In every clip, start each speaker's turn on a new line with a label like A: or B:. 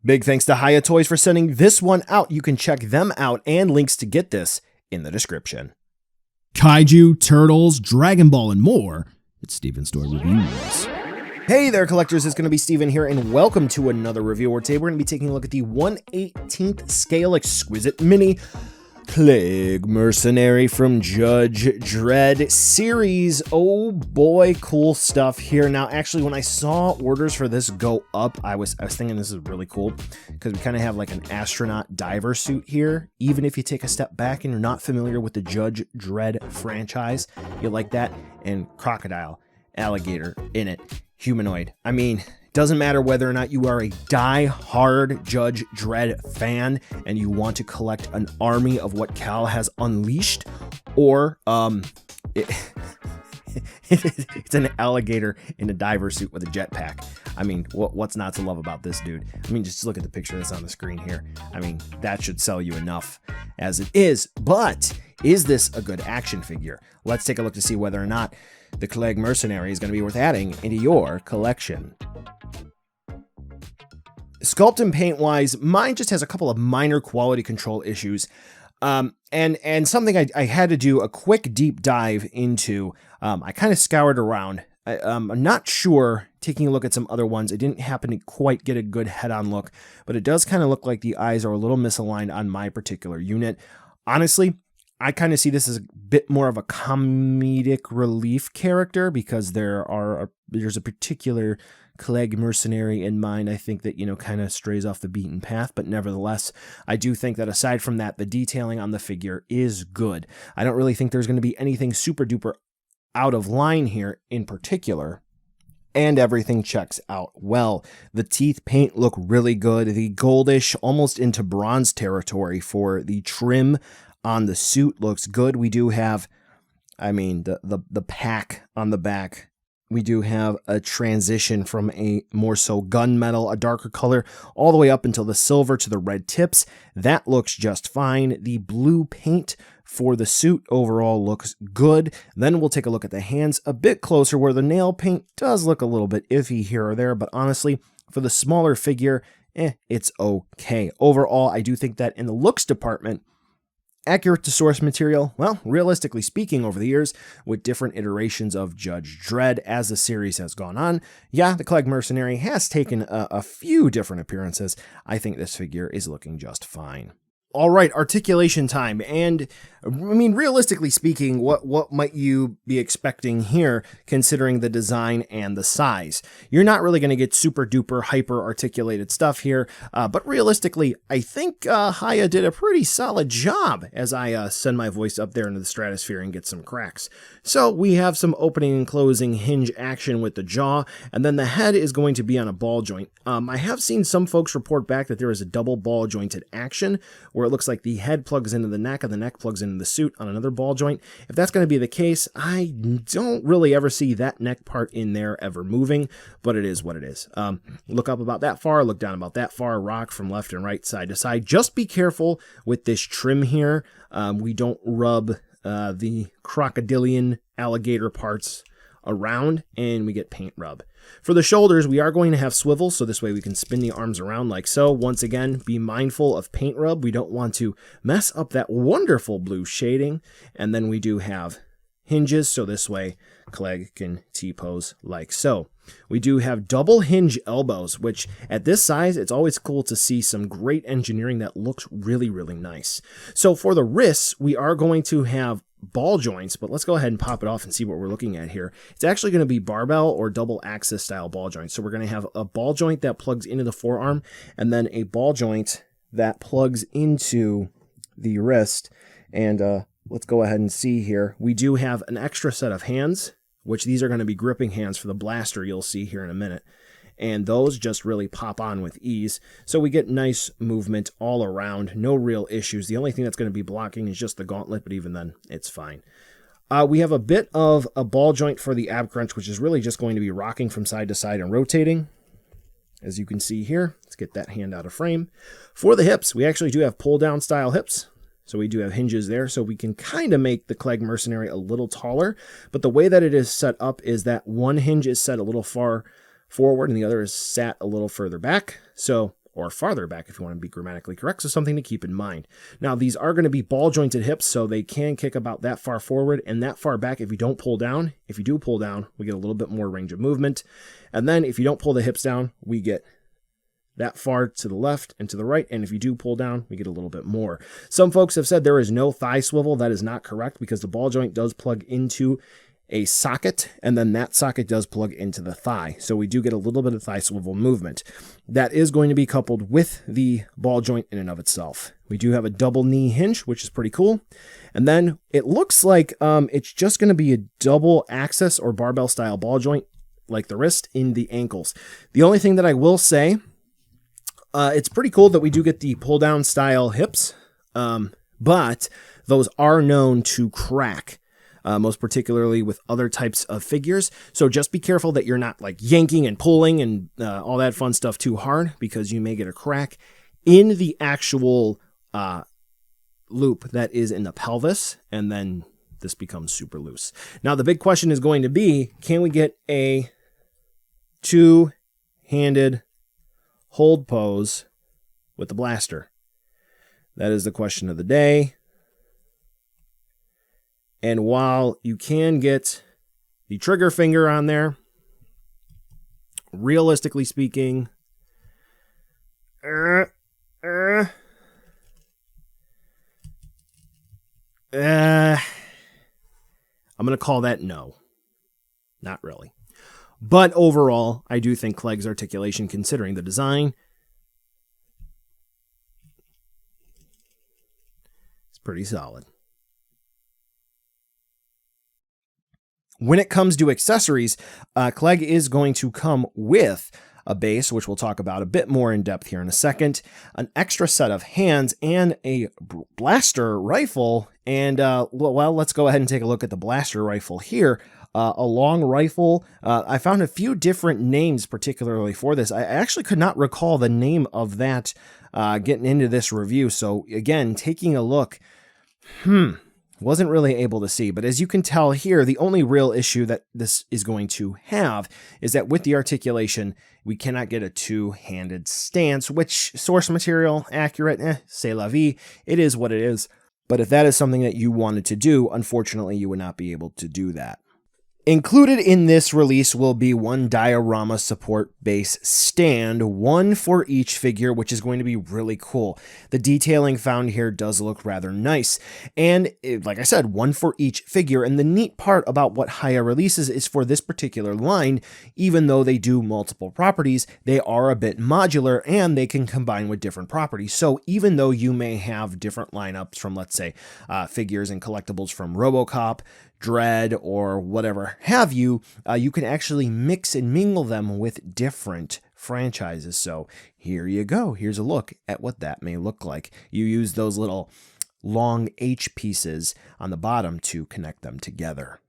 A: Big thanks to Hiya Toys for sending this one out. You can check them out and links to get this in the description.
B: Kaiju, turtles, Dragon Ball, and more. It's Steven's Store Reviews.
A: Hey there, collectors. It's going to be Steven here, and welcome to another review where today we're going to be taking a look at the 1/18th scale Exquisite Mini Klegg Mercenary from Judge Dredd series. Oh boy, cool stuff here. Now, actually, when I saw orders for this go up, I was thinking this is really cool because we kind of have like an astronaut diver suit here. Even if you take a step back and you're not familiar with the Judge Dredd franchise, you'll like that. And crocodile, alligator in it, humanoid. I mean, doesn't matter whether or not you are a die-hard Judge Dredd fan and you want to collect an army of what Cal has unleashed, or it's an alligator in a diver suit with a jetpack. I mean, what's not to love about this dude? I mean, just look at the picture that's on the screen here. I mean, that should sell you enough as it is. But is this a good action figure? Let's take a look to see whether or not the Klegg Mercenary is going to be worth adding into your collection. Sculpt and paint wise, mine just has a couple of minor quality control issues. And something I had to do a quick deep dive into. I kind of scoured around. I'm not sure, taking a look at some other ones, I didn't happen to quite get a good head-on look, but it does kind of look like the eyes are a little misaligned on my particular unit. Honestly, I kind of see this as a bit more of a comedic relief character because there's a particular Klegg Mercenary in mind, I think, that, kind of strays off the beaten path. But nevertheless, I do think that aside from that, the detailing on the figure is good. I don't really think there's going to be anything super duper out of line here in particular. And everything checks out well. The teeth paint look really good. The goldish, almost into bronze territory for the trim on the suit looks good. We do have, the pack on the back. We do have a transition from a more so gunmetal, a darker color, all the way up until the silver to the red tips. That looks just fine. The blue paint for the suit overall looks good. Then we'll take a look at the hands a bit closer, where the nail paint does look a little bit iffy here or there, but honestly, for the smaller figure, it's okay. Overall, I do think that in the looks department, accurate to source material, well, realistically speaking, over the years, with different iterations of Judge Dredd as the series has gone on, yeah, the Klegg Mercenary has taken a few different appearances. I think this figure is looking just fine. All right, articulation time. And realistically speaking, what might you be expecting here, considering the design and the size? You're not really going to get super duper hyper articulated stuff here, but realistically, I think Hiya did a pretty solid job as I send my voice up there into the stratosphere and get some cracks. So we have some opening and closing hinge action with the jaw, and then the head is going to be on a ball joint. I have seen some folks report back that there is a double ball jointed action, where it looks like the head plugs into the neck and the neck plugs into the suit on another ball joint. If that's going to be the case, I don't really ever see that neck part in there ever moving, but it is what it is. Look up about that far, look down about that far, rock from left and right, side to side. Just be careful with this trim here. We don't rub the crocodilian alligator parts around, and we get paint rub. For the shoulders, we are going to have swivel, so this way we can spin the arms around like so. Once again, be mindful of paint rub. We don't want to mess up that wonderful blue shading. And then we do have hinges, so this way Klegg can T-pose like so. We do have double hinge elbows, which at this size, it's always cool to see some great engineering that looks really, really nice. So for the wrists, we are going to have ball joints, but let's go ahead and pop it off and see what we're looking at here. It's actually going to be barbell or double axis style ball joints. So we're going to have a ball joint that plugs into the forearm, and then a ball joint that plugs into the wrist. And let's go ahead and see here. We do have an extra set of hands, which these are going to be gripping hands for the blaster you'll see here in a minute. And those just really pop on with ease. So we get nice movement all around, no real issues. The only thing that's going to be blocking is just the gauntlet, but even then, it's fine. We have a bit of a ball joint for the ab crunch, which is really just going to be rocking from side to side and rotating. As you can see here, let's get that hand out of frame. For the hips, we actually do have pull-down style hips. So we do have hinges there, so we can kind of make the Klegg Mercenary a little taller. But the way that it is set up is that one hinge is set a little far forward and the other is sat a little further back. So or farther back if you want to be grammatically correct, so something to keep in mind. Now, these are going to be ball jointed hips, so they can kick about that far forward and that far back if you don't pull down. If you do pull down, we get a little bit more range of movement. And then if you don't pull the hips down, we get that far to the left and to the right, and if you do pull down, we get a little bit more. Some folks have said there is no thigh swivel. That is not correct because the ball joint does plug into a socket, and then that socket does plug into the thigh. So we do get a little bit of thigh swivel movement. That is going to be coupled with the ball joint in and of itself. We do have a double knee hinge, which is pretty cool. And then it looks like it's just going to be a double axis or barbell style ball joint, like the wrist, in the ankles. The only thing that I will say, it's pretty cool that we do get the pull down style hips, but those are known to crack. Most particularly with other types of figures. So just be careful that you're not like yanking and pulling and all that fun stuff too hard, because you may get a crack in the actual loop that is in the pelvis, and then this becomes super loose. Now the big question is going to be, can we get a two-handed hold pose with the blaster? That is the question of the day. And while you can get the trigger finger on there, realistically speaking, I'm going to call that no. Not really. But overall, I do think Klegg's articulation, considering the design, is pretty solid. When it comes to accessories, Klegg is going to come with a base, which we'll talk about a bit more in depth here in a second, an extra set of hands, and a blaster rifle. And, well, let's go ahead and take a look at the blaster rifle here. A long rifle. I found a few different names particularly for this. I actually could not recall the name of that getting into this review. So, again, taking a look, wasn't really able to see, but as you can tell here, the only real issue that this is going to have is that with the articulation, we cannot get a two-handed stance, which source material, accurate, c'est la vie, it is what it is. But if that is something that you wanted to do, unfortunately, you would not be able to do that. Included in this release will be one diorama support base stand, one for each figure, which is going to be really cool. The detailing found here does look rather nice. And like I said, one for each figure. And the neat part about what Hiya releases is for this particular line, even though they do multiple properties, they are a bit modular and they can combine with different properties. So even though you may have different lineups from, let's say, figures and collectibles from RoboCop, Dread, or whatever have you, you can actually mix and mingle them with different franchises. So here you go. Here's a look at what that may look like. You use those little long H pieces on the bottom to connect them together.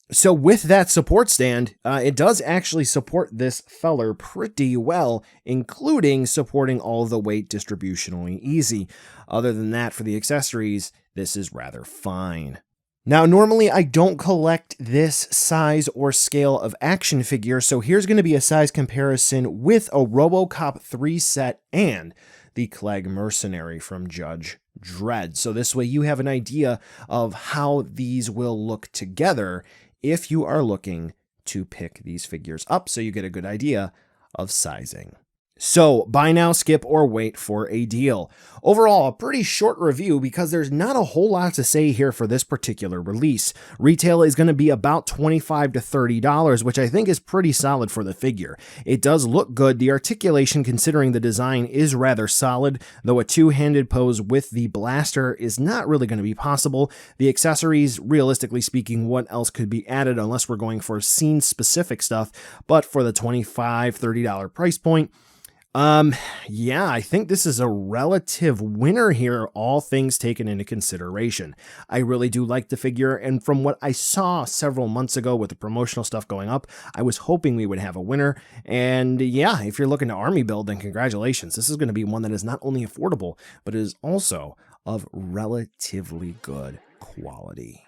A: So with that support stand, it does actually support this feller pretty well, including supporting all the weight distributionally easy. Other than that, for the accessories, this is rather fine. Now, normally I don't collect this size or scale of action figure, so here's going to be a size comparison with a RoboCop 3 set and the Klegg Mercenary from Judge Dredd. So this way you have an idea of how these will look together if you are looking to pick these figures up, so you get a good idea of sizing. So buy now, skip, or wait for a deal. Overall, a pretty short review because there's not a whole lot to say here for this particular release. Retail is going to be about $25 to $30, which I think is pretty solid for the figure. It does look good. The articulation, considering the design, is rather solid, though a two-handed pose with the blaster is not really going to be possible. The accessories, realistically speaking, what else could be added unless we're going for scene-specific stuff, but for the $25, $30 price point, yeah, I think this is a relative winner here, all things taken into consideration. I really do like the figure, and from what I saw several months ago with the promotional stuff going up, I was hoping we would have a winner. And yeah, if you're looking to army build, then congratulations. This is going to be one that is not only affordable, but is also of relatively good quality.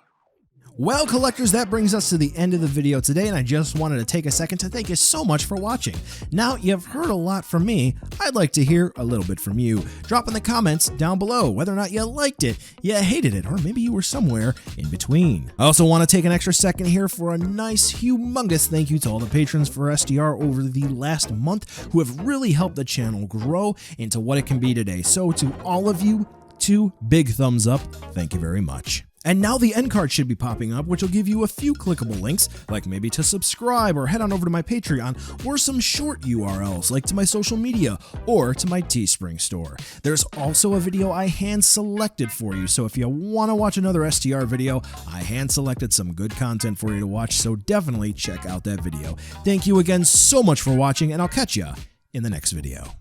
B: Well, collectors, that brings us to the end of the video today, and I just wanted to take a second to thank you so much for watching. Now, you've heard a lot from me. I'd like to hear a little bit from you. Drop in the comments down below whether or not you liked it, you hated it, or maybe you were somewhere in between. I also want to take an extra second here for a nice, humongous thank you to all the patrons for SDR over the last month who have really helped the channel grow into what it can be today. So to all of you, 2 big thumbs up. Thank you very much. And now the end card should be popping up, which will give you a few clickable links, like maybe to subscribe or head on over to my Patreon, or some short URLs like to my social media or to my Teespring store. There's also a video I hand selected for you, so if you want to watch another STR video, I hand selected some good content for you to watch, so definitely check out that video. Thank you again so much for watching, and I'll catch ya in the next video.